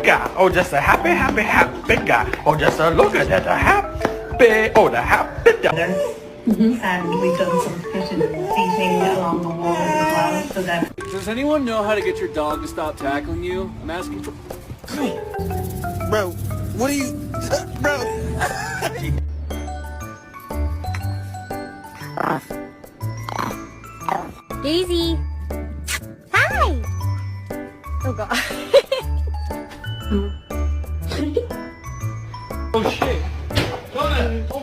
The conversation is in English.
guy. Oh, just a happy, happy, happy guy. Oh, just a look at that, a happy, oh, the happy guy. And we've done some kitchen seating along the walls as well, so that. Does anyone know how to get your dog to stop tackling you? I'm asking for... Bro, what are you... Bro... Daisy! Hi! Oh god.